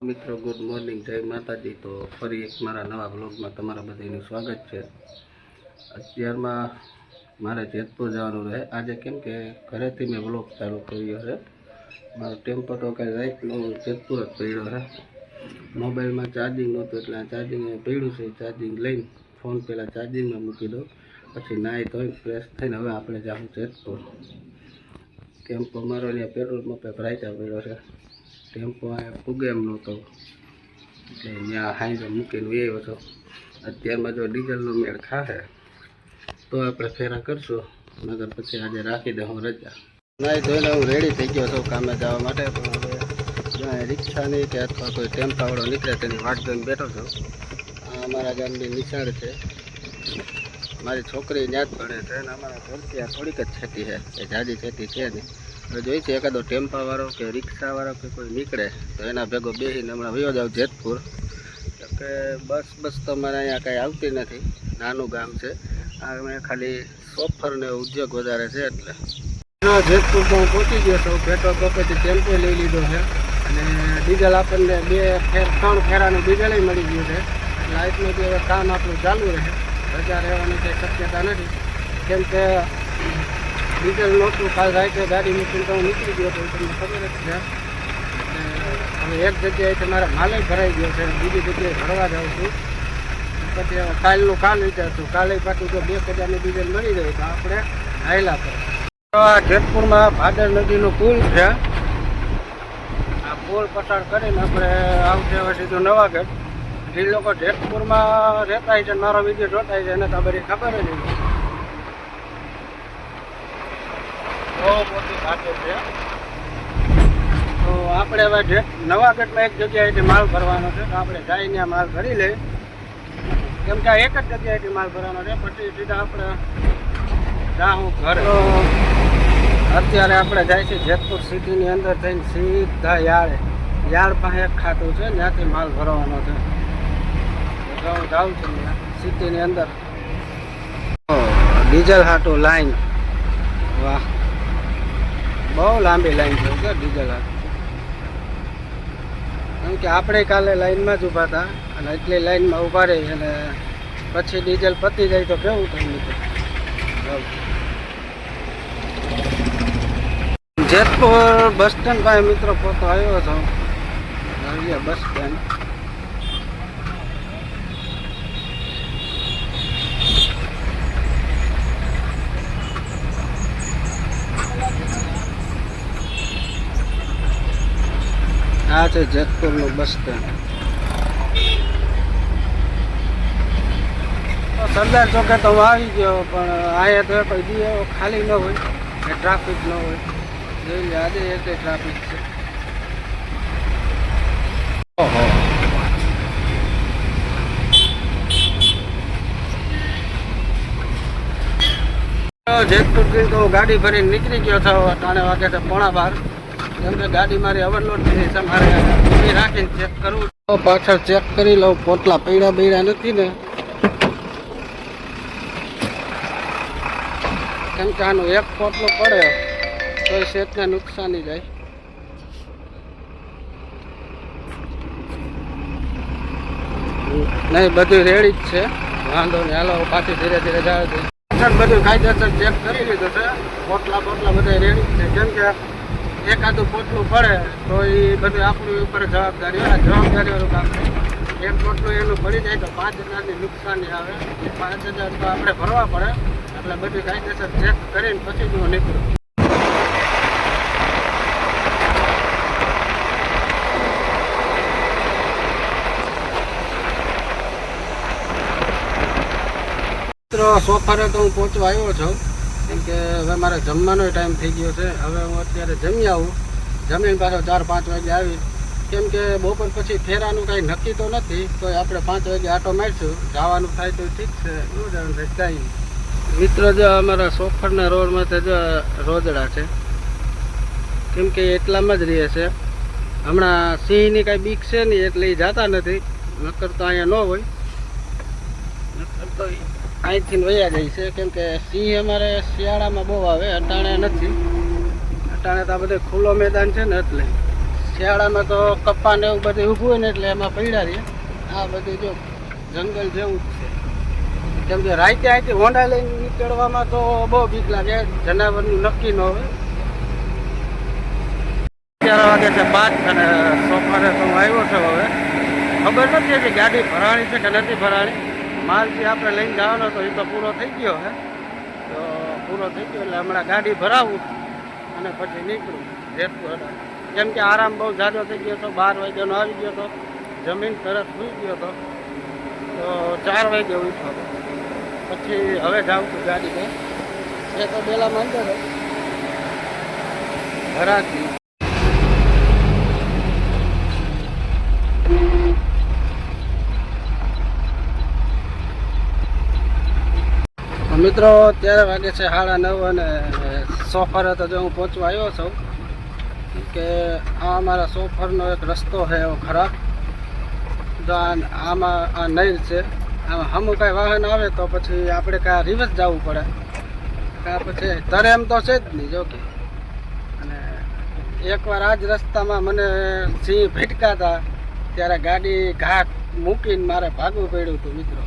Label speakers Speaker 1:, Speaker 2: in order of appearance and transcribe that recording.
Speaker 1: મિત્રો good morning, જય માતાજી। તો ફરી એક મારા નવા વ્લોગમાં તમારા બધાનું સ્વાગત છે। અત્યારમાં મારે જેતપુર જવાનું રહે આજે, કેમ કે ઘરેથી મેં વ્લોગ ચાલુ કર્યો છે। મારો ટેમ્પો તો કાંઈ રાઈટનો જેતપુર જ પડ્યો છે। મોબાઈલમાં ચાર્જિંગ નહોતું એટલે આ ચાર્જિંગ પડ્યું છે। ચાર્જિંગ લઈને ફોન પહેલાં ચાર્જિંગમાં મૂકી દો, પછી નાહી ધોઈને ફ્રેશ થઈને હવે આપણે જાઉં જેતપુર। ટેમ્પો મારો અહીંયા પેટ્રોલ પંપે ભરાઈ પડ્યો છે। ટેમ્પો અહીંયા પૂગે એમ નહોતો એટલે ત્યાં હાઈવે મૂકીને આવ્યો હતો। અત્યારમાં જો ડીઝલનો મેળ ખાશે તો આપણે ફેરા કરશું, નગર પછી આજે રાખી દઉં રજા। નાહી ધોઈને હું રેડી થઈ ગયો છું કામે જવા માટે, પણ હવે જ્યાં રિક્ષાની કે અથવા કોઈ ટેમ્પાવાળો નીકળે તેની વાટ જોઈને બેઠો છું। આ અમારા ગામની નિશાળ છે, મારી છોકરી ત્યાં જ ભણે છે અને અમારા ઘરથી આ થોડીક જ છેટી છે, એ જાજી છેટી છે નહીં। હવે જોઈ છે એકાદો ટેમ્પાવાળો કે રિક્ષાવાળો કે કોઈ નીકળે તો એના ભેગો બેસીને હમણાં વયો જાવ જેતપુર। કે બસ તો મારે અહીંયા કાંઈ આવતી નથી, નાનું ગામ છે, આ ખાલી સોફર ને ઉદ્યોગ વધારે છે એટલે। જેતપુર તો હું પહોંચી ગયો છું, પેટ્રોલ પંપેથી ટેમ્પો લઈ લીધો છે અને ડીઝલ આપણને 2-3 ફેરાનું ડીઝલ મળી ગયું છે એટલે આજનું જે કામ આપણું ચાલુ રહે, રજા રહેવાની કંઈ શક્યતા નથી, કેમ કે ડીઝલ નહોતું કાલ રાતે ગાડી મૂકીને તો હું નીકળી ગયો હતો, તમને ખબર જ છે। હવે એક જગ્યાએથી મારા માલે ભરાઈ ગયો છે, બીજી જગ્યાએ ભરવા જાઉં છું। પછી હવે કાલનું કાલ વિચારશું, કાલે પાછું જો 2000ની ડીઝલ મળી જાય તો આપણે હાયલા પર। જેતપુરમાં ભાદર નદીનો પુલ છે, આ પુલ પસાર કરીને આપણે આવશે હવે સીધું નવાગઢ। જે લોકો જેતપુરમાં રહેતા છે, મારો વિડીયો જોતા છે એને તો બધી ખબર જ નહીં, બહુ મોટી ભાદર છે। તો આપણે હવે નવાગઢમાં એક જગ્યાએથી માલ ભરવાનો છે, તો આપણે જઈને માલ ભરી લઈએ, કેમ કે એક જ જગ્યાએથી માલ ભરવાનો છે, પછી સીધા આપણે જાઉં ઘરે। તો અત્યારે આપણે જાય છે જેતપુર સિટીની અંદર થઈને સીધા યાર્ડ પાસે એક ખાતું છે, ત્યાંથી માલ ભરવાનો છે। હું જાઉં છું સિટીની અંદર। ડીઝલ હાટું લાઈન, વાહ બહુ લાંબી લાઈન છે કે ડીઝલ હાટું, કેમ કે આપણે કાલે લાઈનમાં જ ઊભા હતા અને એટલી લાઈનમાં ઊભા રહી અને પછી ડીઝલ પતી જાય તો કેવું થાય મિત્રો। જેતપુર બસ સ્ટેન્ડ પાસે મિત્રો પોતો આવ્યો હતો, બસ સ્ટેન્ડ। આ છે જેતપુરનું બસ સ્ટેન્ડ। સરદાર ચોકે તો હું આવી ગયો, પણ અહીંયા તો કોઈ દી ખાલી ન હોય, ટ્રાફિક ન હોય, જોઈ લે આજે એક ટ્રાફિક છે। જેતપુરથી તો ગાડી ભરીને નીકળી ગયો છો, 3 વાગે છે 11:15, કેમ કે ગાડી મારી ઓવરલોડ થઈ છે, મારે ઊભી રાખીને ચેક કરવું, પાછળ ચેક કરી લઉં પોટલા પૈડા નથી ને, કેમ કે આનું એક પોટલું પડે તો શેઠને નુકસાની જાય। નહીં બધું રેડી જ છે, વાંધો નહીં, હાલો પાછી ધીરે ધીરે જાય છે। બધું કાયદેસર ચેક કરી લીધું છે, પોટલા બધા રેડી જ છે, કેમ કે એકાદું પોટલું પડે તો એ બધું આપણી ઉપર જવાબદારીવાળું કામ છે। એક પોટલું એનું પડી જાય તો 5000ની નુકસાની આવે, 5000 તો આપણે ભરવા પડે, એટલે બધું કાયદેસર ચેક કરીને પછી જ હું નીકળું। મિત્રો સોફારે તો હું પહોંચવા આવ્યો છું, કેમ કે હવે મારે જમવાનો ટાઈમ થઈ ગયો છે। હવે હું અત્યારે જમી આવું, જમીને પાછો 4-5 વાગે આવી, કેમ કે બપોર પછી ફેરાનું કાંઈ નક્કી તો નથી, તો આપણે 5 વાગે આટો મારીશું, જવાનું થાય તો ઠીક છે, ન જવાનું થાય કાંઈ। મિત્રો જો અમારા સોફરના રોડમાં તો જો રોજડા છે, કેમ કે એટલામાં જ રહે છે, હમણાં સિંહની કાંઈ બીક છે નહીં એટલે એ જતા નથી, નકર તો અહીંયા ન હોય, નકર તો અહીંથી વયા જાય છે, કેમ કે સિંહ અમારે શિયાળામાં બહુ આવે, અટાણે નથી, અટાણે તો આ બધે ખુલ્લો મેદાન છે ને એટલે। શિયાળામાં તો કપ્પા ને એવું બધું ઊભું હોય ને એટલે એમાં પડ્યા રહીએ. આ બધું જો જંગલ જેવું જ છે. કેમ કે રાતે અહીંથી હોંડા લઈને નીકળવામાં તો બહુ બીક લાગે, જનાવરનું નક્કી ન હોય. 11 વાગે છે 5 અને સોફારે તો હું આવ્યો છું. હવે ખબર નથી કે ગાડી ભરાણી છે કે નથી ભરાણી. માલ જે આપણે લઈને જવાનો હતો એ તો પૂરો થઈ ગયો હે. તો પૂરો થઈ ગયો એટલે હમણાં ગાડી ભરાવું અને પછી નીકળું જેતપુર. કેમ કે આરામ બહુ જાજો થઈ ગયો હતો. 12 વાગ્યાનો આવી ગયો હતો, જમીન તરત સુઈ ગયો હતો. તો 4 વાગે ઉઠ્યો હતો. પછી હવે જાઉં છું ગાડી પર. એ તો બેલામાં અંદર ભરાતી. મિત્રો અત્યારે વાગે છે 9:30 અને સોફરે તો જો હું પહોંચવા આવ્યો છું કે આ અમારા સોફરનો એક રસ્તો છે એવો ખરાબ. જો આમાં આ નહેર છે, આમાં હમું કાંઈ વાહન આવે તો પછી આપણે કાં રિવર્સ જવું પડે, કાં પછી તરે એમ તો છે જ નહીં. જો કે અને એકવાર આ જ રસ્તામાં મને સિંહ ભટકાતા ત્યારે ગાડી ઘાટ મૂકીને મારે ભાગવું પડ્યું હતું મિત્રો.